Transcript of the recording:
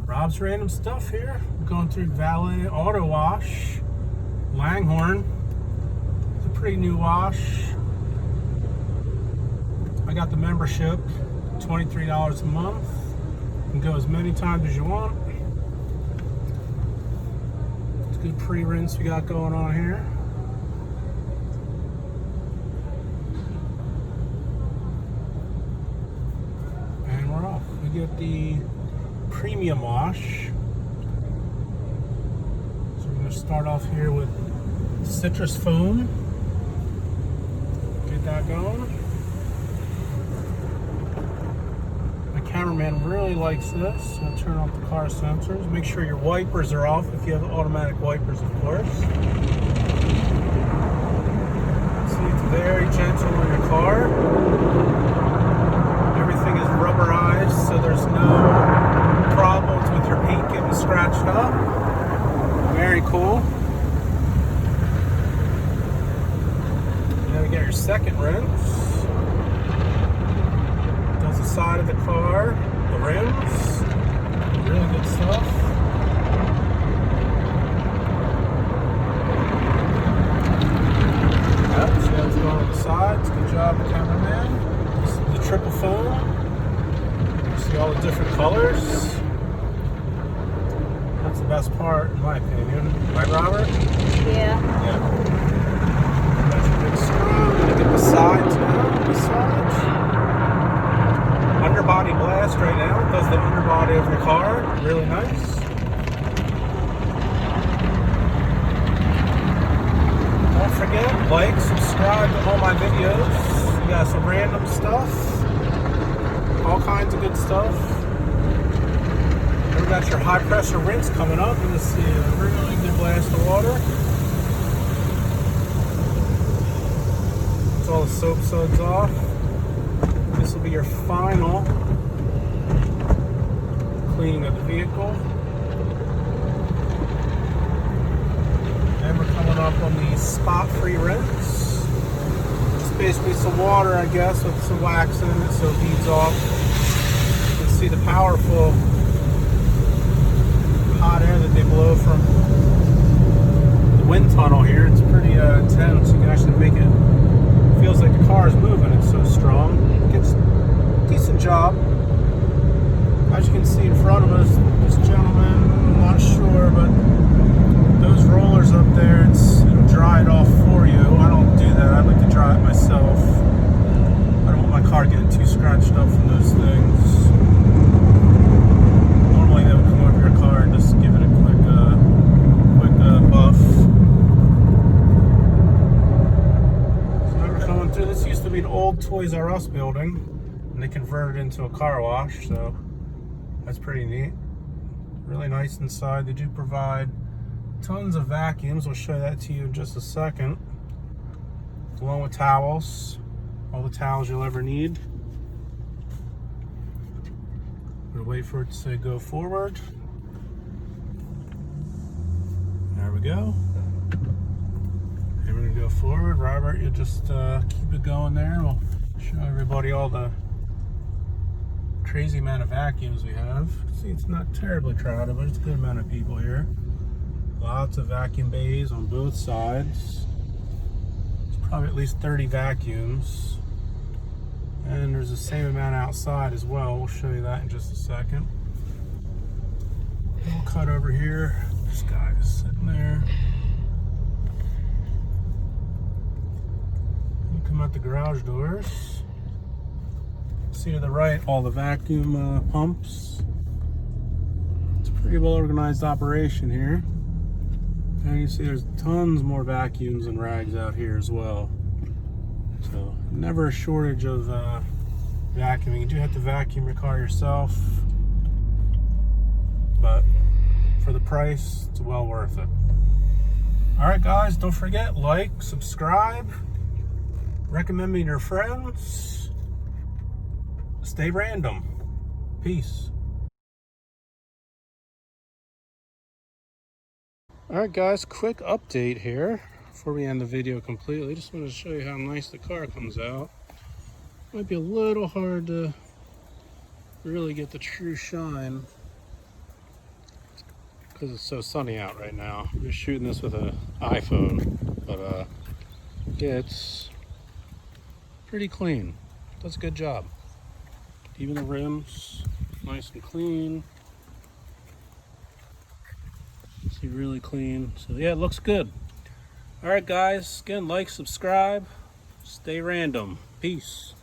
Rob's Random Stuff here. I'm going through Valet Auto Wash, Langhorne. It's a pretty new wash. I got the membership, $23 a month. You can go as many times as you want. It's a good pre-rinse we got going on here. And we're off. We get the premium wash. So we're going to start off here with citrus foam. Get that going. My cameraman really likes this. I'll turn off the car sensors. Make sure your wipers are off if you have automatic wipers, of course. See, it's very gentle on your car. Everything is rubberized, so there's no problems with your paint getting scratched up. Very cool. Now we get your second rinse. Does the side of the car, the rims. Really good stuff. Yep, see how it's going on the sides. Good job, cameraman. This is the triple foam. See all the different colors. That's the best part, in my opinion. Right, Robert? Yeah. Yeah. That's a big screw. Gonna get the sides now. The sides. Underbody blast right now. Does the underbody of your car. Really nice. Don't forget, like, subscribe to all my videos. We got some random stuff. All kinds of good stuff. We got your high pressure rinse coming up. You're going to see a really good blast of water. It's all the soap suds off. This will be your final cleaning of the vehicle. And we're coming up on the spot-free rinse. It's basically some water, I guess, with some wax in it so it beads off. You can see the powerful hot air that they blow from the wind tunnel here. It's pretty intense. You can actually make it, feels like the car is moving. It's so strong. It gets a decent job. As you can see in front of us, this gentleman, I'm not sure, but those rollers up there, it'll dry it off for you. I don't do that. I like to dry it myself. I don't want my car getting too scratched up from those things. Normally they would come over your car and just give it a quick buff. So now we're coming through. This used to be an old Toys R Us building, and they converted it into a car wash, so that's pretty neat. Really nice inside. They do provide tons of vacuums. We'll show that to you in just a second. Along with towels. All the towels you'll ever need. We'll wait for it to say go forward. There we go. And we're going to go forward. Robert, you just keep it going there. We'll show everybody all the crazy amount of vacuums we have. See, it's not terribly crowded, but it's a good amount of people here. Lots of vacuum bays on both sides. There's probably at least 30 vacuums. And there's the same amount outside as well. We'll show you that in just a second. We'll cut over here. This guy is sitting there. We'll come out the garage doors. See to the right, all the vacuum pumps. It's a pretty well organized operation here. And you see there's tons more vacuums and rags out here as well. So never a shortage of vacuuming. You do have to vacuum your car yourself, but for the price, it's well worth it. Alright guys, don't forget, like, subscribe, recommend me to your friends. Stay random. Peace. Alright guys, quick update here before we end the video completely. Just want to show you how nice the car comes out. Might be a little hard to really get the true shine because it's so sunny out right now. I'm just shooting this with an iPhone, but yeah, it's pretty clean. Does a good job. Even the rims, nice and clean. See, really clean. So yeah, it looks good. All right, guys. Again, like, subscribe, stay random. Peace.